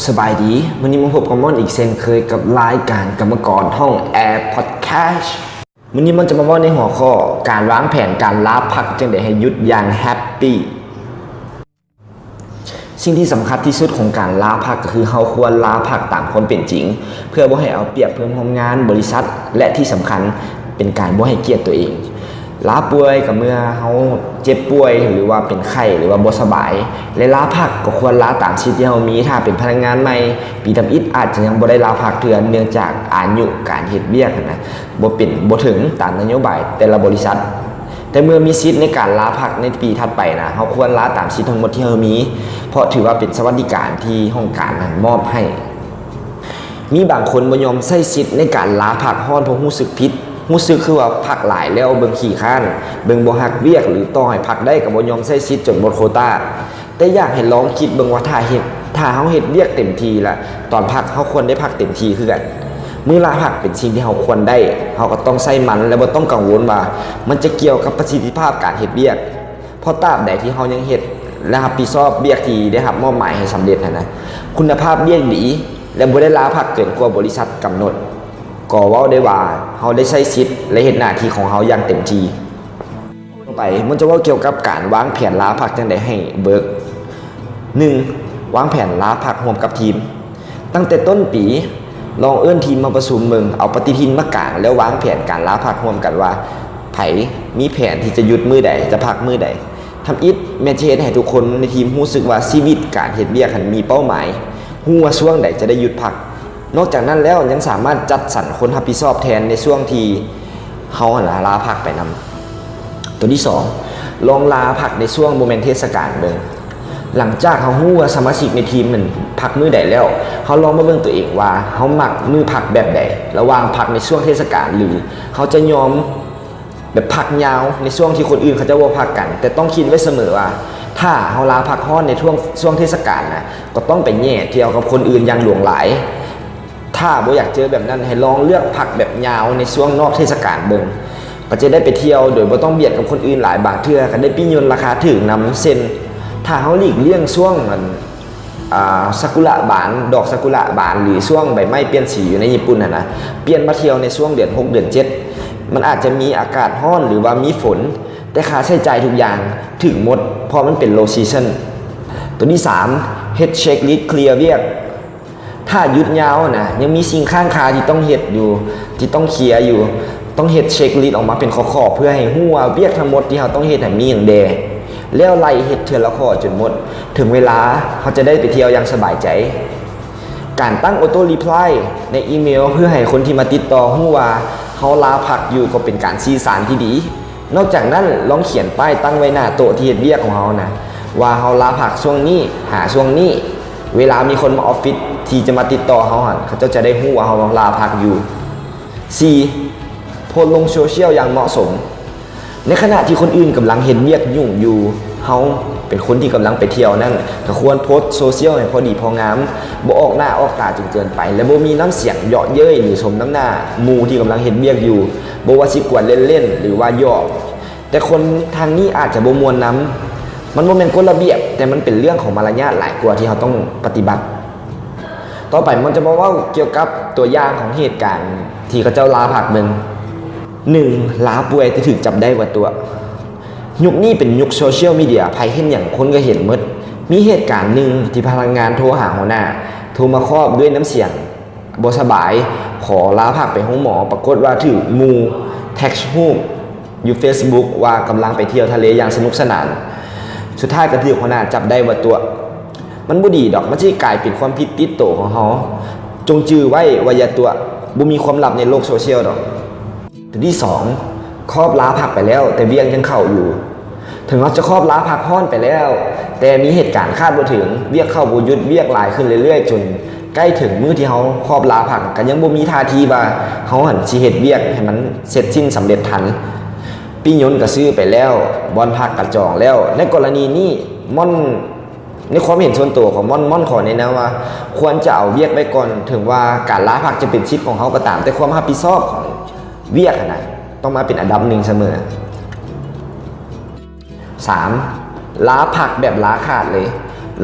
สบายดีวันนี้มาพบกับม่อนอีกเช่นเคยกับรายการกรรมกรห้องแอร์พอดแคสต์วันนี้มันจะมาว่าในหัวข้อการวางแผนการลาพักจึงได้ให้หยุดอย่างแฮปปี้สิ่งที่สำคัญที่สุดของการลาพักก็คือเราควรลาพักตามความเป็นจริงเพื่อบ่ให้เอาเปรียบเพื่อนร่วมงานบริษัทและที่สำคัญเป็นการบ่ให้เกียรติตัวเองลาป่วยกับเมื่อเขาเจ็บป่วยหรือว่าเป็นไข้หรือว่าบ่สบายและลาพักก็ควรลาตามสิทธิ์ที่เรามีถ้าเป็นพนักงานใหม่ปีทำอิฐอาจจะยังบ่ได้ลาพักเทื่อเนื่องจากอายุการเฮ็ดเวียกนะบ่ถึงตามนโยบายแต่ละบริษัทแต่เมื่อมีสิทธิ์ในการลาพักในปีถัดไปนะเขาควรลาตามสิทธิ์ทั้งหมดที่เรามีเพราะถือว่าเป็นสวัสดิการที่ห้องการนั้นมอบให้มีบางคนบ่ยอมใช้สิทธิ์ในการลาพักฮ้อนเพราะรู้สึกผิดรู้สึกคือว่าพักหลายแล้วเบิ่งขี้ข้านเบิ่งบ่ฮักเวียกหรือต่อให้พักได้ก็บ่ยอมใช้สิทธิ์จนหมดโควต้าแต่อยากให้ลองคิดเบิ่งว่าถ้าเฮาเฮ็ดเวียกเต็มที่ละตอนพักเฮาควรได้พักเต็มที่คือกันมื้อลาพักเป็นสิ่งที่เฮาควรได้เฮาก็ต้องใช้มันและบ่ต้องกังวลว่ามันจะเกี่ยวกับประสิทธิภาพการเฮ็ดเวียกเพราะตราบใดที่เฮายังเฮ็ดและรับผิดชอบเวียกที่ได้รับมอบหมายให้สำเร็จนะคุณภาพเวียกดีและบ่ได้ลาพักเกินกว่าบริษัทกำหนดก็เว้าได้ว่าเฮาได้ใช้สิทธิ์และเฮ็ดหน้าที่ของเฮาอย่างเต็มที่ต่อไปมันจะเว้าเกี่ยวกับการวางแผนลาพักจังได๋ให้เบิก 1. วางแผนลาพักร่วมกับทีมตั้งแต่ต้นปีลองเอิ้นทีมมาประชุมมึงเอาปฏิทินมากางแล้ววางแผนการลาพักร่วมกันว่าไผมีแผนที่จะหยุดมื้อใดจะพักมื้อใดทำอิฐแม่นสิเฮ็ดให้ทุกคนในทีมรู้สึกว่าชีวิตการเฮ็ดเวียกหันมีเป้าหมายฮู้ว่าช่วงใดจะได้หยุดพักนอกจากนั้นแล้วยังสามารถจัดสรรคนรับผิดชอบแทนในช่วงที่เฮาลาพักไปนำตัวที่2ลองลาพักในช่วงโมเมนต์เทศกาลเบิ่งหลังจากเฮาฮู้ว่าสมาชิกในทีมมันพักมื้อใดแล้วเฮาลองมาเบิ่งตัวเองว่าเฮามักมื้อพักแบบใดระหว่างพักในช่วงเทศกาลหรือเฮาจะยอมแบบพักยาวในช่วงที่คนอื่นเขาจะบ่พักกันแต่ต้องคิดไว้เสมอว่าถ้าเฮาลาพักฮ้อนในช่วงเทศกาลนะก็ต้องไปแย่เที่ยวกับคนอื่นอย่างหลวงหลายถ้าบ่อยากเจอแบบนั้นให้ลองเลือกพักแบบยาวในช่วงนอกเทศกาลเบิ่งก็จะได้ไปเที่ยวโดยบ่ต้องเบียดกับคนอื่นหลายบางเทื่อก็ได้ปิ้งยนราคาถึงนำเส้นถ้าเฮาหลีกเลี่ยงช่วงซากุระบานดอกซากุระบานหรือช่วงใบไม้เปลี่ยนสีอยู่ในญี่ปุ่นนะเปลี่ยนมาเที่ยวในช่วงเดือน6เดือน7มันอาจจะมีอากาศร้อนหรือว่ามีฝนแต่ค่าใช้จ่ายทุกอย่างถึงหมดเพราะมันเป็นโลซีซั่นตัวที่3เฮ็ดเช็คลิสต์เคลียร์เวียกถ้าหยุดยาวนะยังมีสิ่งข้างคาที่ต้องเฮ็ดอยู่ที่ต้องเคลียร์อยู่ต้องเฮ็ดเช็คลิสต์ออกมาเป็นข้อๆเพื่อให้ฮู้ว่าเวียกทั้งหมดที่เราต้องเฮ็ดมีหยังแดแล้วไล่เฮ็ดเทื่อละข้อจนหมดถึงเวลาเขาจะได้ไปเที่ยวอย่างสบายใจการตั้งออโต้รีพลายในอีเมลเพื่อให้คนที่มาติดต่อฮู้ว่าเขาลาพักอยู่ก็เป็นการสื่อสารที่ดีนอกจากนั้นลองเขียนป้ายตั้งไว้หน้าโต๊ะที่เฮ็ดเวียกของเขานะว่าเขาลาพักช่วงนี้หาช่วงนี้เวลามีคนมาออฟฟิศที่จะมาติดต่อเขาจะได้ฮู้ว่าเขาลาพักอยู่ 4. โพสต์ลงโซเชียลอย่างเหมาะสมในขณะที่คนอื่นกำลังเห็นเวียกยุ่งอยู่เฮาเป็นคนที่กำลังไปเที่ยวนั่นก็ควรโพสต์โซเชียลให้พอดีพองามบ่ออกหน้าออกตาจนเกินไปและบ่มีน้ำเสียงเยาะเย้ยหรือสมน้ำหน้าหมู่ที่กำลังเห็นเวียกอยู่บ่ว่าสิกวนเล่นๆหรือว่าหยอกแต่คนทางนี้อาจจะบ่ม่วนนำมันบ่แม่นกฎระเบียบแต่มันเป็นเรื่องของมารยาทหลายกว่าที่เราต้องปฏิบัติต่อไปมันจะมาว่าเกี่ยวกับตัวอย่างของเหตุการณ์ที่เขาเจ้าลาพักนึง1ลาป่วยที่ถูกจับได้ว่าตัวยุคนี้เป็นยุคโซเชียลมีเดียภัยเห็นอย่างคนก็เห็นหมดมีเหตุการณ์หนึ่งที่พนักงานโทรหาหัวหน้าโทรมาครอบด้วยน้ำเสียงบ่สบายขอลาพักไปห้องหมอปรากฏว่าถูกมูแท็กรูปอยู่ Facebook ว่ากำลังไปเที่ยวทะเลอย่างสนุกสนานสุดท้ายก็ถูกหัวหน้าจับได้ว่าตัวมันบ่ดีดอกมันสิกลายเป็นความผิดติดตัวของเฮาจงจื้อไว้ว่าอย่าตัวบ่มีความลับในโลกโซเชียลดอกตัวที่2ครอบลาพักไปแล้วแต่เวียงยังเข้าอยู่ถึงเราจะครอบลาพักฮ้อนไปแล้วแต่มีเหตุการณ์คาดบ่ถึงเวียกเข้าบ่หยุดเวียกหลายขึ้นเรื่อยๆจนใกล้ถึงมื้อที่เฮาครอบลาพักก็ยังบ่มีท่าทีว่าเฮาหันสิเฮ็ดเวียกให้มันเสร็จสิ้นสำเร็จทันปียนต์ก็ซื้อไปแล้วบอนพักก็จองแล้วในกรณีนี้ม่อนในความเห็นส่วนตัวของม่อนขอแนะนำว่าควรจะเอาเวียกไว้ก่อนถึงว่าการลาพักจะเป็นสิทธิ์ของเฮาก็ตามแต่ความรับผิดชอบของเวียกนะต้องมาเป็นอันดับหนึ่งเสมอ 3. ลาพักแบบลาขาดเลย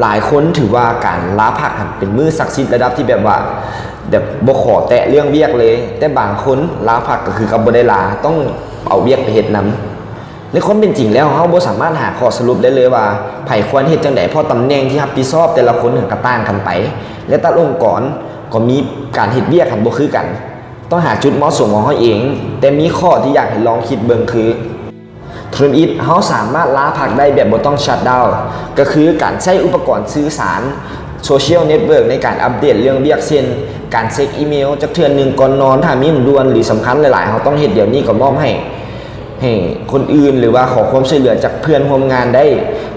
หลายคนถือว่าการลาพักเป็นมื้อศักดิ์สิทธิ์ระดับที่แบบว่าแบบบ่ขอแตะเรื่องเวียกเลยแต่บางคนลาพักก็คือกับบ่ได้ลาต้องเอาเวียกไปเฮ็ดนำในความเป็นจริงแล้วเฮาบ่สามารถหาข้อสรุปได้เลยว่าไผควรเฮ็ดจังได๋เพราะตำแหน่งที่รับผิดชอบแต่ละคนก็ต่างกันไปและแต่ละองค์กรก็มีการเฮ็ดเวียกกันบ่คือกันต้องหาจุดเหมาะสมของเฮาเองแต่มีข้อที่อยากให้ลองคิดเบิ่งคือธุรกิจเฮาสามารถลาพักได้แบบบ่ต้องชัตดาวน์ก็คือการใช้อุปกรณ์สื่อสารโซเชียลเน็ตเวิร์กในการอัปเดตเรื่องเวียกเช่นการเช็คอีเมลจากเทื่อนึงก่อนนอนถ้ามีด่วนหรือสำคัญหลายๆเฮาต้องเฮ็ดเดี๋ยวนี้ก็มอบให้คนอื่นหรือว่าขอความช่วยเหลือจากเพื่อนร่วมงานได้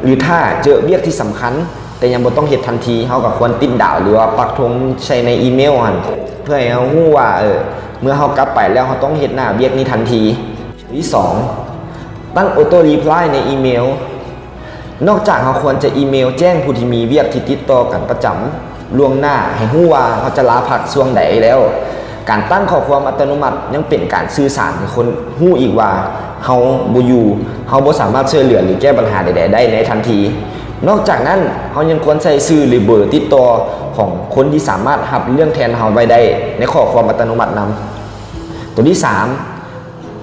หรือถ้าเจอเวียกที่สำคัญแต่ยังบ่ต้องเฮ็ดทันทีเฮาก็ควรติดดาวหรือว่าปักธงใส่ในอีเมลหั่นเพื่อให้เฮาฮู้ว่าเมื่อเฮากลับไปแล้วเฮาต้องเฮ็ดหน้าเวียกนี้ทันทีที่2ตั้งออโต้รีพลายในอีเมลนอกจากเราควรจะอีเมลแจ้งผู้ที่มีเวียกที่ติดต่อกันประจำล่วงหน้าให้รู้ว่าเขาจะลาพักช่วงใดแล้วการตั้งข้อความอัตโนมัติยังเป็นการสื่อสารให้คนรู้อีกว่าเขาบ่อยู่เขาบ่สามารถช่วยเหลือหรือแก้ปัญหาใดๆได้ในทันทีนอกจากนั้นเขายังควรใช้ชื่อหรือเบอร์ติดต่อของคนที่สามารถรับเรื่องแทนเขาไว้ได้ในข้อความอัตโนมัตินำตัวที่3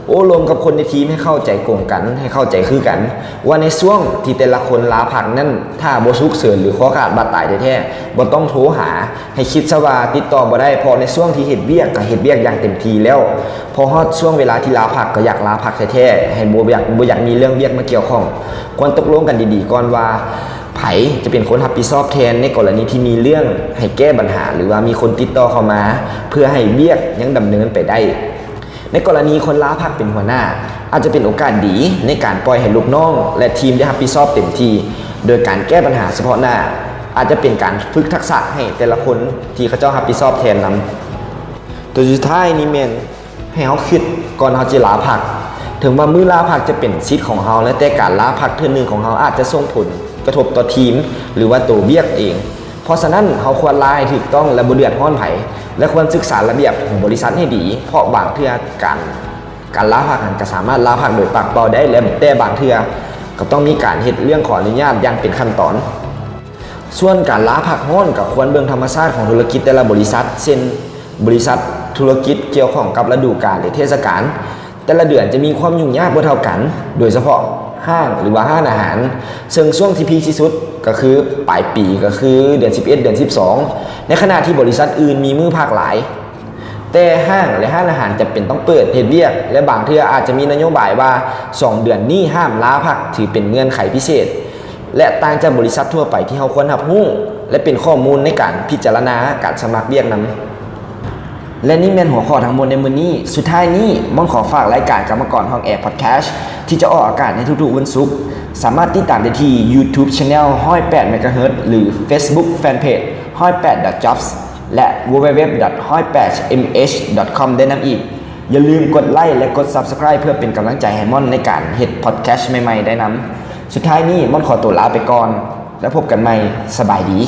โอ้รวมกับคนในทีมให้เข้าใจกลมกันให้เข้าใจคือกันว่าในช่วงที่แต่ละคนลาพักนั้นถ้าบ่ฉุกเฉินหรือขอขาดบาดตายแท้ๆบ่ต้องโทรหาให้คิดซะว่าติดต่อบ่ได้พอในช่วงที่เฮ็ดเวียกก็เฮ็ดเวียกอย่างเต็มที่แล้วพอฮอดช่วงเวลาที่ลาพักก็อยากลาพักแท้ๆให้บ่อยากมีเรื่องเวียกมาเกี่ยวข้องควรตกลงกันดีๆก่อนว่าไผจะเป็นคนรับผิดชอบแทนในกรณีที่มีเรื่องให้แก้ปัญหาหรือว่ามีคนติดต่อเข้ามาเพื่อให้เวียกยังดำเนินไปได้ในกรณีคนลาพักเป็นหัวหน้าอาจจะเป็นโอกาสดีในการปล่อยให้ลูกน้องและทีมได้รับผิดชอบเต็มที่โดยการแก้ปัญหาเฉพาะหน้าอาจจะเป็นการฝึกทักษะให้แต่ละคนที่เขาเจ้ารับผิดชอบแทนนั้นตัวสุดท้ายนี่แม่นให้เขาคิดก่อนเขาจะลาพักถึงว่ามื้อลาพักจะเป็นสิทธิ์ของเขาและแต่การลาพักเทื่อนึงของเขาอาจจะส่งผลกระทบต่อทีมหรือว่าตัวเวียกเองเพราะฉะนั้นเขาควรลาให้ถูกต้องและบ่เดือดร้อนไผและควรศึกษาระเบียบของบริษัทให้ดีเพราะบางเทื่อการลาพักก็สามารถลาพักโดยปากเปล่าได้และแต่บางเทื่อก็ต้องมีการเฮ็ดเรื่องขออนุญาตอย่างเป็นขั้นตอนส่วนการลาพักร้อนก็ควรเบิ่งธรรมชาติของธุรกิจแต่ละบริษัทเช่นบริษัทธุรกิจเกี่ยวข้องกับฤดูกาลหรือเทศกาลแต่ละเดือนจะมีความยุ่งยากบ่เท่ากันโดยเฉพาะห้างหรือว่าห้างอาหารซึ่งช่วงที่พีคที่สุดก็คือปลายปีก็คือเดือน11เดือน12ในขณะที่บริษัทอื่นมีมื้อพักหลายแต่ห้างและห้างอาหารจะเป็นต้องเปิดเฮ็ดเวียกและบางเทื่ออาจจะมีนโยบายว่า2เดือนนี้ห้ามลาพักถือเป็นเงื่อนไขพิเศษและต่างจากบริษัททั่วไปที่เฮาควรรับรู้และเป็นข้อมูลในการพิจารณาการสมัครเวียกนั้นและนี่แม่นหัวข้อทั้งหมดในมื้อนี้สุดท้ายนี้ม่อนขอฝากรายการกรรมกรห้องแอร์พอดแคสต์ที่จะออกอากาศในทุกๆวันศุกร์สามารถติดตามได้ที่ YouTube Channel 108 MHz หรือ Facebook Fanpage 108.jobs และ www.108mh.com ได้นำอีกอย่าลืมกดไลค์และกด Subscribe เพื่อเป็นกำลังใจให้ม่อนในการเฮ็ดพอดแคสต์ใหม่ๆได้นำสุดท้ายนี้ม่อนขอตัวลาไปก่อนแล้วพบกันใหม่สบายดี